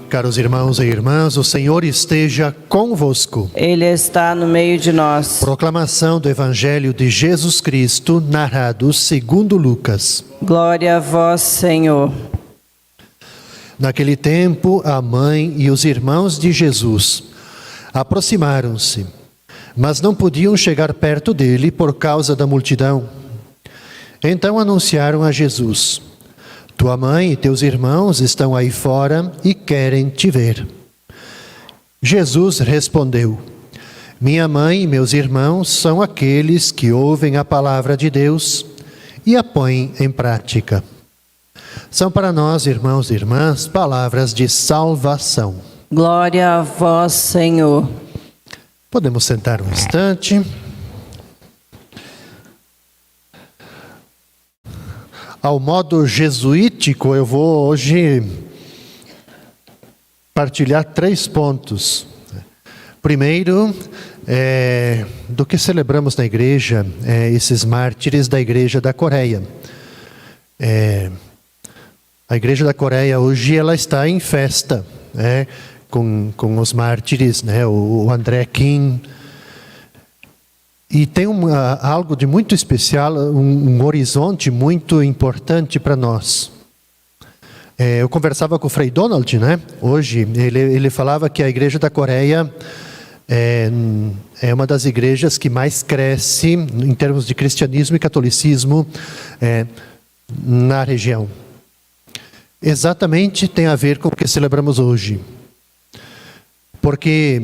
Caros irmãos e irmãs, o Senhor esteja convosco. Ele está no meio de nós. Proclamação do Evangelho de Jesus Cristo, narrado segundo Lucas. Glória a vós, Senhor. Naquele tempo, a mãe e os irmãos de Jesus aproximaram-se, mas não podiam chegar perto dele por causa da multidão. Então anunciaram a Jesus: tua mãe e teus irmãos estão aí fora e querem te ver. Jesus respondeu: minha mãe e meus irmãos são aqueles que ouvem a palavra de Deus e a põem em prática. São para nós, irmãos e irmãs, palavras de salvação. Glória a vós, Senhor. Podemos sentar um instante. Ao modo jesuítico, eu vou hoje partilhar 3 pontos. Primeiro, do que celebramos na igreja, esses mártires da Igreja da Coreia. A Igreja da Coreia hoje ela está em festa, com os mártires, o André Kim. E tem algo de muito especial, um horizonte muito importante para nós. Eu conversava com o Frei Donald, hoje, ele falava que a Igreja da Coreia é uma das igrejas que mais cresce em termos de cristianismo e catolicismo na região. Exatamente tem a ver com o que celebramos hoje. Porque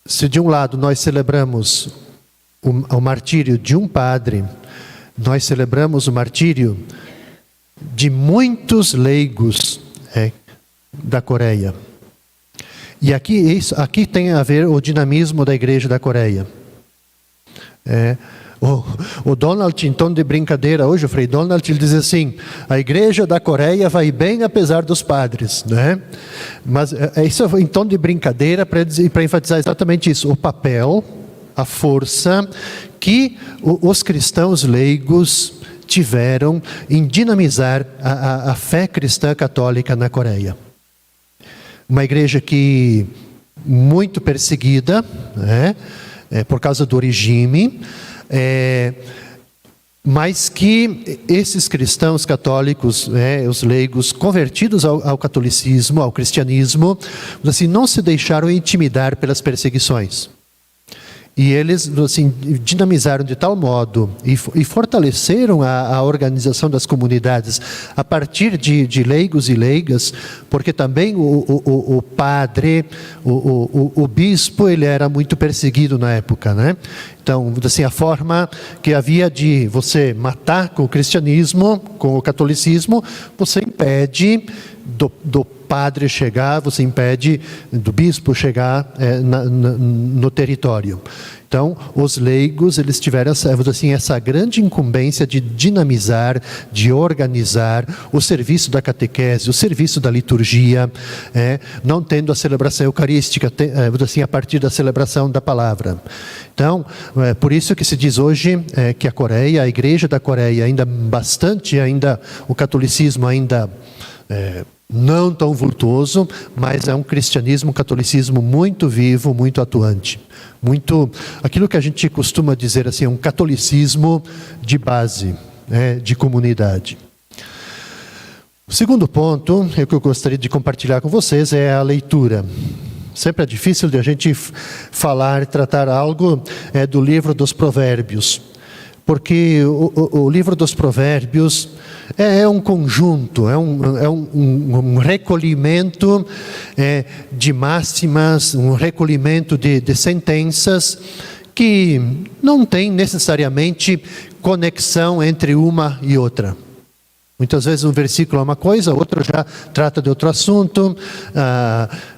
se de um lado nós celebramos o martírio de um padre, nós celebramos o martírio de muitos leigos da Coreia. E aqui tem a ver o dinamismo da Igreja da Coreia. O Donald, em tom de brincadeira, hoje o Frei Donald, ele diz assim: a Igreja da Coreia vai bem apesar dos padres, Mas isso é em tom de brincadeira para enfatizar exatamente isso, o papel, a força que os cristãos leigos tiveram em dinamizar a fé cristã católica na Coreia. Uma igreja que muito perseguida, por causa do regime, mas que esses cristãos católicos, os leigos convertidos ao catolicismo, ao cristianismo, assim, não se deixaram intimidar pelas perseguições. E eles assim, dinamizaram de tal modo e fortaleceram a organização das comunidades a partir de leigos e leigas, porque também o padre, o bispo, ele era muito perseguido na época, Então, assim, a forma que havia de você matar com o cristianismo, com o catolicismo, você impede do padre chegar, você impede do bispo chegar no território. Então, os leigos, eles tiveram essa grande incumbência de dinamizar, de organizar o serviço da catequese, o serviço da liturgia, não tendo a celebração eucarística, a partir da celebração da palavra. Então, por isso que se diz hoje que a Igreja da Coreia, o catolicismo ainda não tão vultuoso, mas é um cristianismo, um catolicismo muito vivo, muito atuante. Muito, aquilo que a gente costuma dizer assim, um catolicismo de base, de comunidade. O segundo ponto, que eu gostaria de compartilhar com vocês, é a leitura. Sempre é difícil de a gente tratar algo do livro dos Provérbios, porque o livro dos Provérbios é um conjunto, é um recolhimento de máximas, um recolhimento de sentenças que não tem necessariamente conexão entre uma e outra. Muitas vezes um versículo é uma coisa, outro já trata de outro assunto,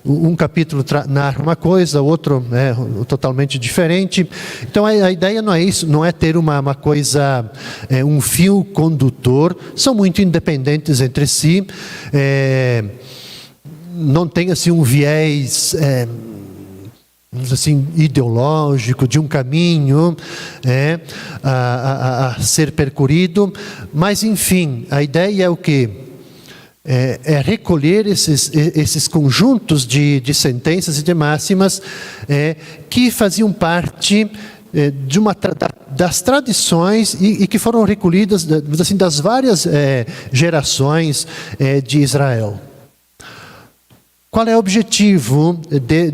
um capítulo narra uma coisa, outro é totalmente diferente. Então a ideia não é isso, não é ter uma coisa, um fio condutor, são muito independentes entre si, não tem assim um viés assim, ideológico, de um caminho a ser percorrido, mas enfim, a ideia é o quê? É recolher esses conjuntos de sentenças e de máximas que faziam parte das tradições e que foram recolhidas assim, das várias gerações de Israel. Qual é o objetivo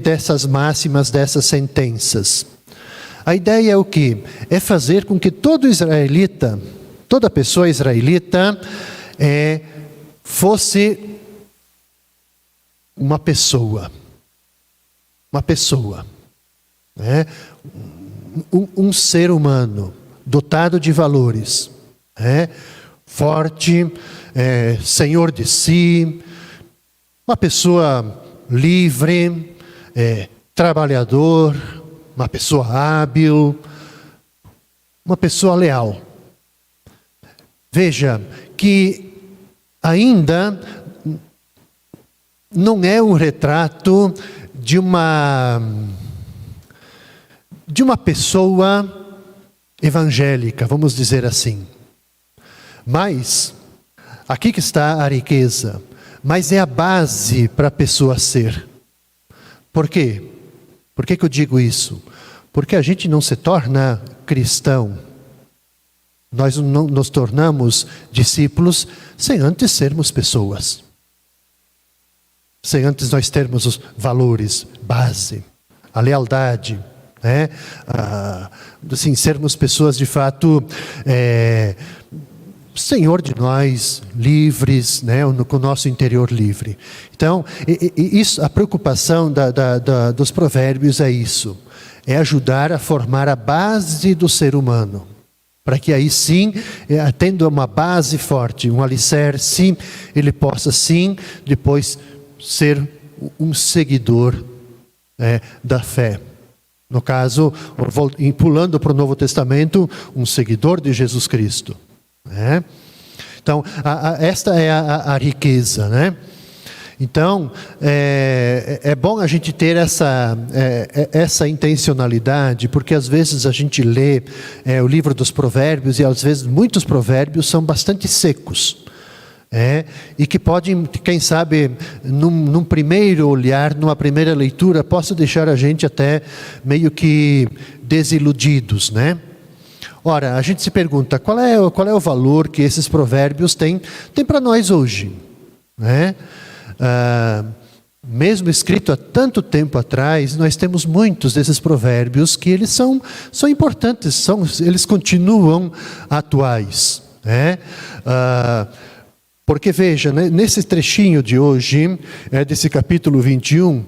dessas máximas, dessas sentenças? A ideia é o quê? É fazer com que todo israelita, toda pessoa israelita, fosse uma pessoa. Uma pessoa. Um ser humano dotado de valores. Forte, senhor de si, uma pessoa livre, trabalhador, uma pessoa hábil, uma pessoa leal. Veja que ainda não é um retrato de uma pessoa evangélica, vamos dizer assim. Mas, aqui que está a riqueza. Mas é a base para a pessoa ser. Por quê? Por que eu digo isso? Porque a gente não se torna cristão. Nós não nos tornamos discípulos sem antes sermos pessoas. Sem antes nós termos os valores, base, a lealdade, assim, sermos pessoas de fato Senhor de nós, livres, com o nosso interior livre. Então, isso, a preocupação dos provérbios é isso. É ajudar a formar a base do ser humano. Para que aí sim, tendo uma base forte, um alicerce, ele possa sim, depois ser um seguidor da fé. No caso, pulando para o Novo Testamento, um seguidor de Jesus Cristo. Então, esta é a riqueza, Então, é bom a gente ter essa intencionalidade, porque às vezes a gente lê o livro dos provérbios, e às vezes muitos provérbios são bastante secos. E que podem, quem sabe, num primeiro olhar, numa primeira leitura, possa deixar a gente até meio que desiludidos, Ora, a gente se pergunta, qual é o valor que esses provérbios têm para nós hoje? Mesmo escrito há tanto tempo atrás, nós temos muitos desses provérbios que eles são importantes, eles continuam atuais. Porque veja, nesse trechinho de hoje, desse capítulo 21,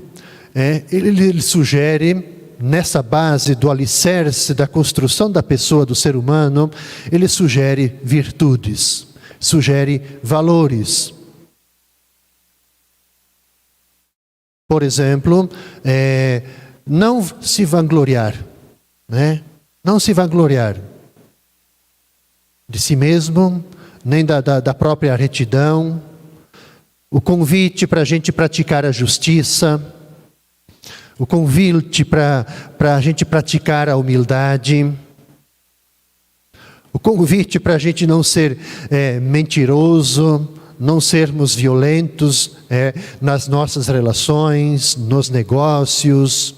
ele sugere, nessa base do alicerce da construção da pessoa, do ser humano, ele sugere virtudes, sugere valores. Por exemplo, não se vangloriar, Não se vangloriar de si mesmo, nem da própria retidão. O convite para a gente praticar a justiça, o convite para a gente praticar a humildade, o convite para a gente não ser mentiroso, não sermos violentos nas nossas relações, nos negócios,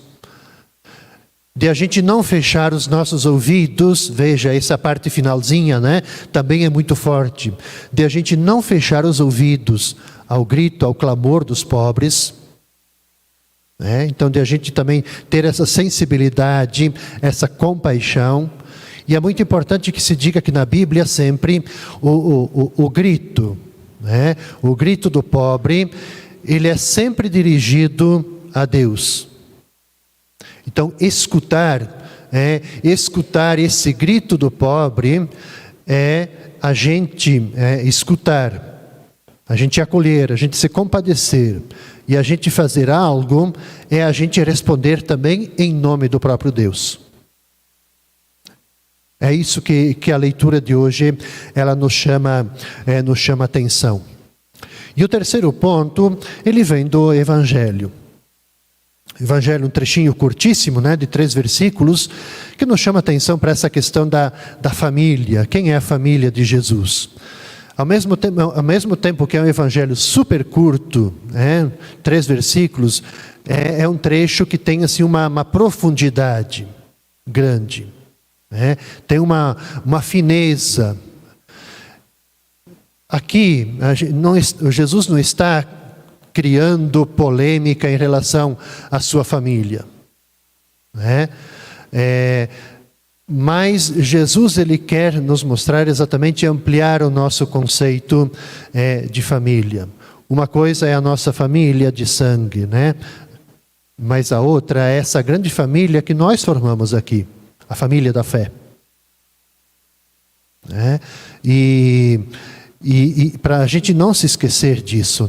de a gente não fechar os nossos ouvidos. Veja, essa parte finalzinha, também é muito forte, de a gente não fechar os ouvidos ao grito, ao clamor dos pobres. Então, de a gente também ter essa sensibilidade, essa compaixão. E é muito importante que se diga que na Bíblia sempre o grito, o grito do pobre, ele é sempre dirigido a Deus. Então, escutar esse grito do pobre é a gente escutar, a gente acolher, a gente se compadecer. E a gente fazer algo é a gente responder também em nome do próprio Deus. É isso que a leitura de hoje ela nos chama atenção. E o terceiro ponto, ele vem do Evangelho. Evangelho, um trechinho curtíssimo, né, de 3 versículos, que nos chama a atenção para essa questão da família. Quem é a família de Jesus? Ao mesmo tempo que é um evangelho super curto, 3 versículos, é um trecho que tem assim, uma profundidade grande. Tem uma fineza. Aqui, Jesus não está criando polêmica em relação à sua família. Mas Jesus ele quer nos mostrar exatamente, ampliar o nosso conceito de família. Uma coisa é a nossa família de sangue, mas a outra é essa grande família que nós formamos aqui, a família da fé. E para a gente não se esquecer disso,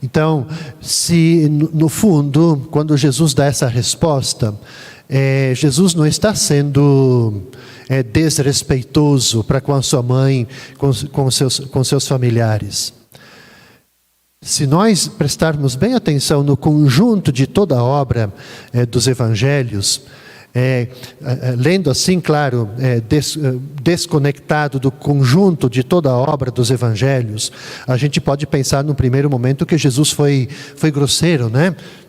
Então, se no fundo, quando Jesus dá essa resposta, Jesus não está sendo desrespeitoso para com a sua mãe, com seus familiares. Se nós prestarmos bem atenção no conjunto de toda a obra dos evangelhos, lendo assim, claro, desconectado do conjunto de toda a obra dos evangelhos, a gente pode pensar no primeiro momento que Jesus foi grosseiro,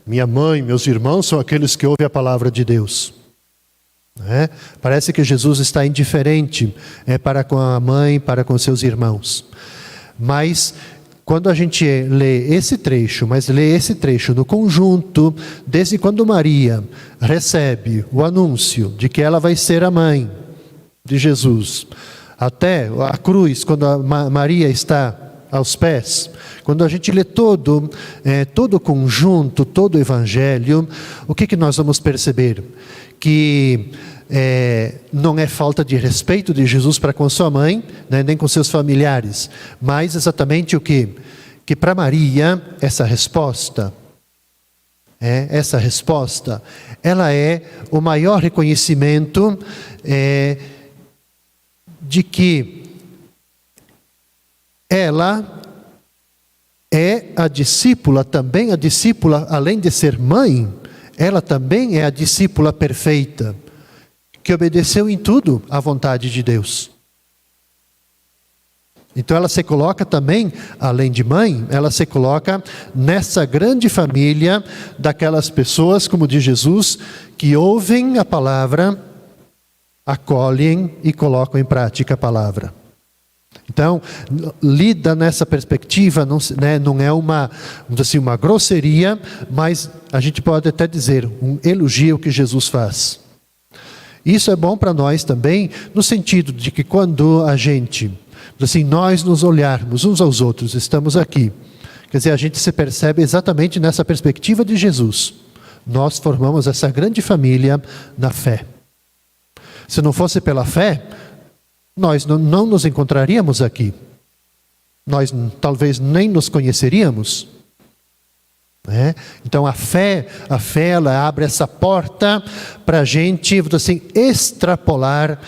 Minha mãe, meus irmãos são aqueles que ouvem a palavra de Deus. Parece que Jesus está indiferente para com a mãe, para com seus irmãos. Mas quando a gente lê esse trecho no conjunto, desde quando Maria recebe o anúncio de que ela vai ser a mãe de Jesus, até a cruz, quando Maria está aos pés, quando a gente lê todo o conjunto, todo o evangelho, o que nós vamos perceber? Que não é falta de respeito de Jesus para com sua mãe, nem com seus familiares, mas exatamente o quê? Que para Maria, essa resposta, ela é o maior reconhecimento de que ela é a discípula, também a discípula, além de ser mãe, ela também é a discípula perfeita, que obedeceu em tudo à vontade de Deus. Então ela se coloca também, além de mãe, ela se coloca nessa grande família daquelas pessoas, como diz Jesus, que ouvem a palavra, acolhem e colocam em prática a palavra. Então, lida nessa perspectiva, não é uma grosseria, mas a gente pode até dizer um elogio que Jesus faz. Isso é bom para nós também, no sentido de que quando a gente, nós nos olharmos uns aos outros, estamos aqui, quer dizer, a gente se percebe exatamente nessa perspectiva de Jesus. Nós formamos essa grande família na fé. Se não fosse pela fé, nós não nos encontraríamos aqui. Nós talvez nem nos conheceríamos. Então a fé ela abre essa porta para a gente extrapolar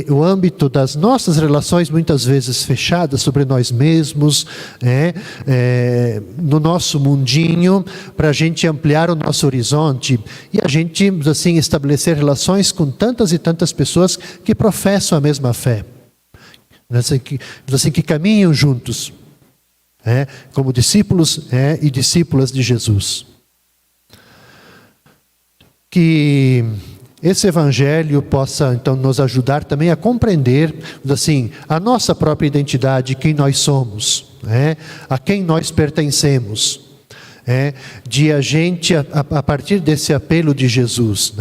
o âmbito das nossas relações, muitas vezes fechadas sobre nós mesmos, no nosso mundinho, para a gente ampliar o nosso horizonte e a gente estabelecer relações com tantas e tantas pessoas que professam a mesma fé, que caminham juntos. Como discípulos e discípulas de Jesus. Que esse evangelho possa então nos ajudar também a compreender a nossa própria identidade, quem nós somos, a quem nós pertencemos. De a gente, a partir desse apelo de Jesus,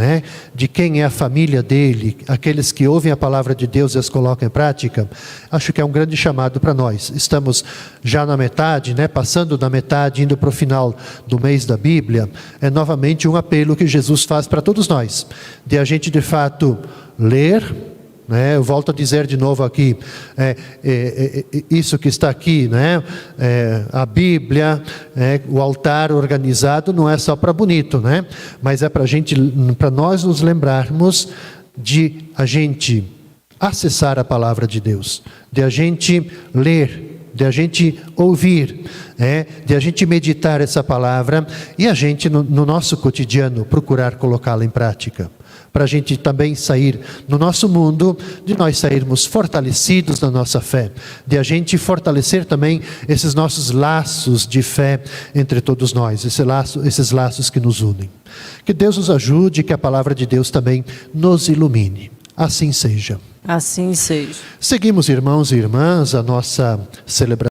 de quem é a família dele, aqueles que ouvem a palavra de Deus e as colocam em prática, acho que é um grande chamado para nós. Estamos já na metade, passando da metade, indo para o final do mês da Bíblia, é novamente um apelo que Jesus faz para todos nós, de a gente de fato ler, eu volto a dizer de novo aqui, isso que está aqui, a Bíblia, o altar organizado não é só para bonito, mas é para nós nos lembrarmos de a gente acessar a palavra de Deus, de a gente ler, de a gente ouvir, de a gente meditar essa palavra e a gente no nosso cotidiano procurar colocá-la em prática. Para a gente também sair no nosso mundo, de nós sairmos fortalecidos na nossa fé, de a gente fortalecer também esses nossos laços de fé entre todos nós, esses laços que nos unem. Que Deus nos ajude, que a palavra de Deus também nos ilumine. Assim seja. Assim seja. Seguimos, irmãos e irmãs, a nossa celebração.